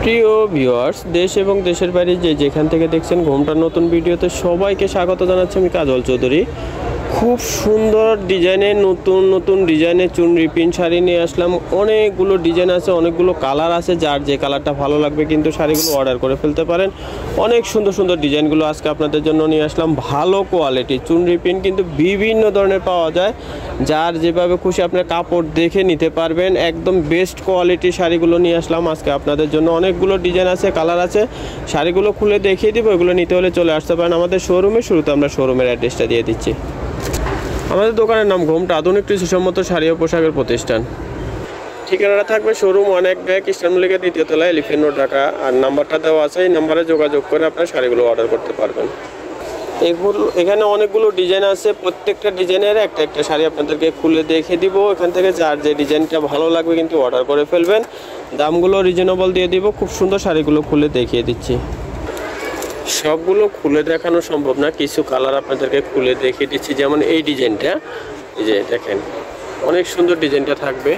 প্রিয় ভিউয়ার্স, দেশ এবং দেশের বাইরে যেখান থেকে দেখছেন ঘুমটার নতুন ভিডিওতে সবাইকে স্বাগত জানাচ্ছি। আমি কাজল চৌধুরী। খুব সুন্দর ডিজাইনের নতুন ডিজাইনের চুনরি প্রিন্ট শাড়ি নিয়ে আসলাম। অনেকগুলো ডিজাইন আছে, অনেকগুলো কালার আছে। যার যে কালারটা ভালো লাগবে কিন্তু শাড়িগুলো অর্ডার করে ফেলতে পারেন। অনেক সুন্দর ডিজাইনগুলো আজকে আপনাদের জন্য নিয়ে আসলাম। ভালো কোয়ালিটি চুনরি প্রিন্ট কিন্তু বিভিন্ন ধরনের পাওয়া যায়। যার যেভাবে খুশি আপনার কাপড় দেখে নিতে পারবেন। একদম বেস্ট কোয়ালিটি শাড়িগুলো নিয়ে আসলাম আজকে আপনাদের জন্য। অনেকগুলো ডিজাইন আছে, কালার আছে। শাড়িগুলো খুলে দেখিয়ে দিব। এগুলো নিতে হলে চলে আসতে পারেন আমাদের শোরুমে। শুরুতে আমরা শোরুমের অ্যাড্রেসটা দিয়ে দিচ্ছি। আমাদের দোকানের নাম ঘুমটা আধুনিক কৃষিসম্মত শাড়ি ও পোশাকের প্রতিষ্ঠান। ঠিকানাটা থাকবে শোরুম অনেক ব্যাগ, ইস্টার্ন মল্লিকের 2য় তলায়, এলিফ্যান্ট রোড, ঢাকা। আর নাম্বারটা দেওয়া আছে, এই নাম্বারে যোগাযোগ করে আপনার শাড়িগুলো অর্ডার করতে পারবেন। এখানে অনেকগুলো ডিজাইন আছে। প্রত্যেকটা ডিজাইনের একটা শাড়ি আপনাদেরকে খুলে দেখে দিব। এখান থেকে যার যে ডিজাইনটা ভালো লাগবে কিন্তু অর্ডার করে ফেলবেন। দামগুলো রিজনেবল দিয়ে দিব। খুব সুন্দর শাড়িগুলো খুলে দেখিয়ে দিচ্ছি। সবগুলো খুলে দেখানো সম্ভব না, কিছু কালার আপনাদেরকে খুলে দেখিয়ে দিচ্ছি। যেমন এই ডিজাইনটা, এই যে দেখেন, অনেক সুন্দর ডিজাইনটা থাকবে।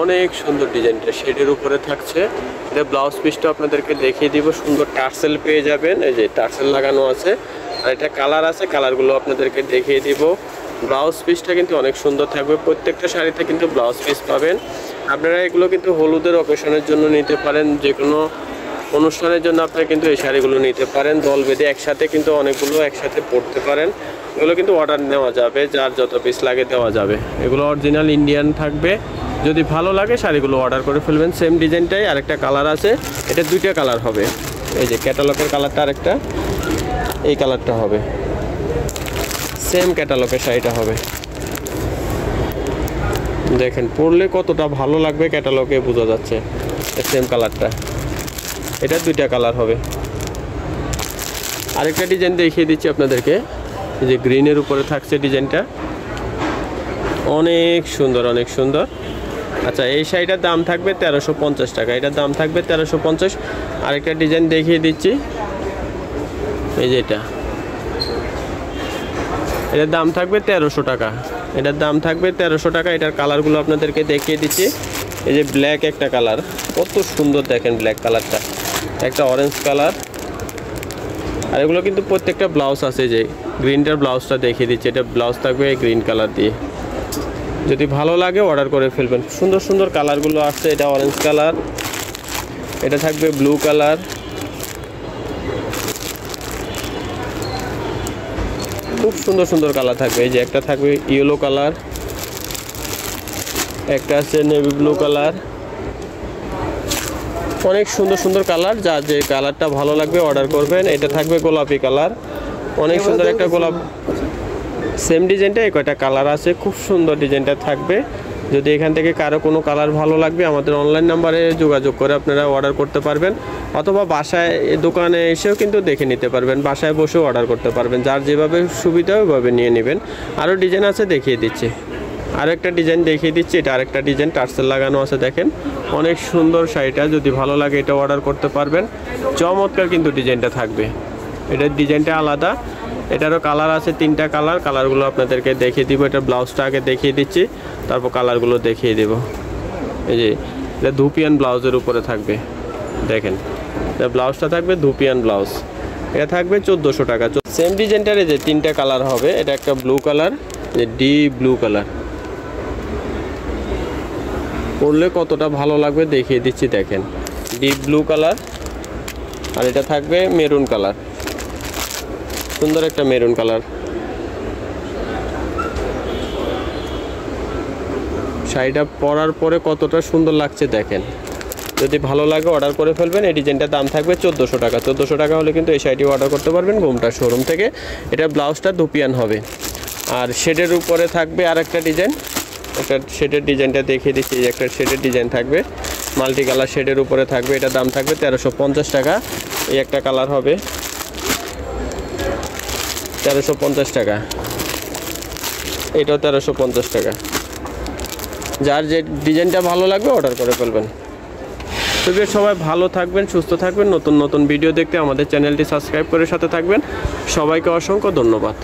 অনেক সুন্দর ডিজাইনটা শেডের উপরে থাকছে। এটা ব্লাউজ পিসটা আপনাদেরকে দেখিয়ে দিব। সুন্দর টার্সেল পেয়ে যাবেন, এই যে টার্সেল লাগানো আছে। আর এটা কালার আছে, কালারগুলো আপনাদেরকে দেখিয়ে দিব। ব্লাউজ পিসটা কিন্তু অনেক সুন্দর থাকবে। প্রত্যেকটা শাড়িতে কিন্তু ব্লাউজ পিস পাবেন। আপনারা এগুলো কিন্তু হলুদের অকেশনের জন্য নিতে পারেন, যে কোনো অনুষ্ঠানের জন্য আপনারা কিন্তু এই শাড়িগুলো নিতে পারেন। দল বেঁধে একসাথে কিন্তু অনেকগুলো একসাথে পরতে পারেন। এগুলো কিন্তু অর্ডার নেওয়া যাবে, যার যত পিস লাগে দেওয়া যাবে। এগুলো অরিজিনাল ইন্ডিয়ান থাকবে। যদি ভালো লাগে শাড়িগুলো অর্ডার করে ফেলবেন। সেম ডিজাইনটাই আরেকটা কালার আছে, এটা 2টা কালার হবে। এই যে ক্যাটালগের কালারটা আরেকটা, এই কালারটা হবে। সেম ক্যাটালগের শাড়িটা হবে। দেখেন পরলে কতটা ভালো লাগবে, ক্যাটালগে বোঝা যাচ্ছে। সেম কালারটা, এটা 2টা কালার হবে। আরেকটা ডিজাইন দেখিয়ে দিচ্ছি আপনাদেরকে। এই যে গ্রিনের উপরে থাকছে ডিজাইনটা, অনেক সুন্দর। আচ্ছা, এই শাড়িটার দাম থাকবে 1350 টাকা। এটার দাম থাকবে 1350। আরেকটা ডিজাইন দেখিয়ে দিচ্ছি, এই যে এটার দাম থাকবে 1300 টাকা। এটার দাম থাকবে 1300 টাকা। এটার কালারগুলো আপনাদেরকে দেখিয়ে দিচ্ছি। এই যে ব্ল্যাক একটা কালার, কত সুন্দর দেখেন ব্ল্যাক কালারটা। একটা অরেঞ্জ কালার। আর এগুলো কিন্তু প্রত্যেকটা ব্লাউজ আছে। যে গ্রিনটার ব্লাউজটা দেখিয়ে দিচ্ছি, এটা ব্লাউজ থাকবে গ্রিন কালার দিয়ে। যদি ভালো লাগে অর্ডার করে ফেলবেন। সুন্দর কালারগুলো আসছে। এটা অরেঞ্জ কালার, এটা থাকবে ব্লু কালার, খুব সুন্দর কালার থাকবে। এই যে একটা থাকবে ইয়েলো কালার, একটা আছে নেভি ব্লু কালার। অনেক সুন্দর কালার। যার যে কালারটা ভালো লাগবে অর্ডার করবেন। এটা থাকবে গোলাপি কালার, অনেক সুন্দর একটা গোলাপ। সেম ডিজাইনটা এই কয়টা কালার আছে, খুব সুন্দর ডিজাইনটা থাকবে। যদি এখান থেকে কারো কোনো কালার ভালো লাগবে আমাদের অনলাইন নাম্বারে যোগাযোগ করে আপনারা অর্ডার করতে পারবেন, অথবা বাসায় দোকানে এসেও কিন্তু দেখে নিতে পারবেন। বাসায় বসেও অর্ডার করতে পারবেন। যার যেভাবে সুবিধা ওইভাবে নিয়ে নেবেন। আরও ডিজাইন আছে, দেখিয়ে দিচ্ছি। আরও একটা ডিজাইন দেখিয়ে দিচ্ছি। এটা আরেকটা ডিজাইন, টার্সেল লাগানো আছে। দেখেন অনেক সুন্দর শাড়িটা। যদি ভালো লাগে এটা অর্ডার করতে পারবেন। চমৎকার কিন্তু ডিজাইনটা থাকবে। এটার ডিজাইনটা আলাদা। এটারও কালার আছে 3টা কালার। কালারগুলো আপনাদেরকে দেখিয়ে দিব। এটা ব্লাউজটা আগে দেখিয়ে দিচ্ছি, তারপর কালারগুলো দেখিয়ে দেব। এই যে এটা ধুপিয়ান ব্লাউজের উপরে থাকবে। দেখেন এটা ব্লাউজটা থাকবে ধুপিয়ান ব্লাউজ। এটা থাকবে 1400 টাকা। সেম ডিজাইনটার এই যে 3টা কালার হবে। এটা একটা ব্লু কালার, যে ডিপ ব্লু কালার। পরলে কতটা ভালো লাগবে দেখিয়ে দিচ্ছি। দেখেন ডিপ ব্লু কালার। আর এটা থাকবে মেরুন কালার, সুন্দর একটা মেরুন কালার। শাড়িটা পরার পরে কতটা সুন্দর লাগছে দেখেন। যদি ভালো লাগে অর্ডার করে ফেলবেন। এই ডিজাইনটার দাম থাকবে 1400 টাকা। 1400 টাকা হলে কিন্তু এই শাড়িটি অর্ডার করতে পারবেন ঘুমটা শোরুম থেকে। এটা ব্লাউজটা ধুপিয়ান হবে। আর শেডের উপরে থাকবে আরেকটা ডিজাইন। একটা শেডের ডিজাইনটা দেখিয়ে দিচ্ছি। একটা শেডের ডিজাইন থাকবে, মাল্টি কালার শেডের উপরে থাকবে। এটা দাম থাকবে 1350 টাকা। এই একটা কালার হবে 1350 টাকা। এটাও 1350 টাকা। যার যে ডিজাইনটা ভালো লাগবে অর্ডার করে ফেলবেন। তবে সবাই ভালো থাকবেন, সুস্থ থাকবেন। নতুন ভিডিও দেখতে আমাদের চ্যানেলটি সাবস্ক্রাইব করে সাথে থাকবেন। সবাইকে অসংখ্য ধন্যবাদ।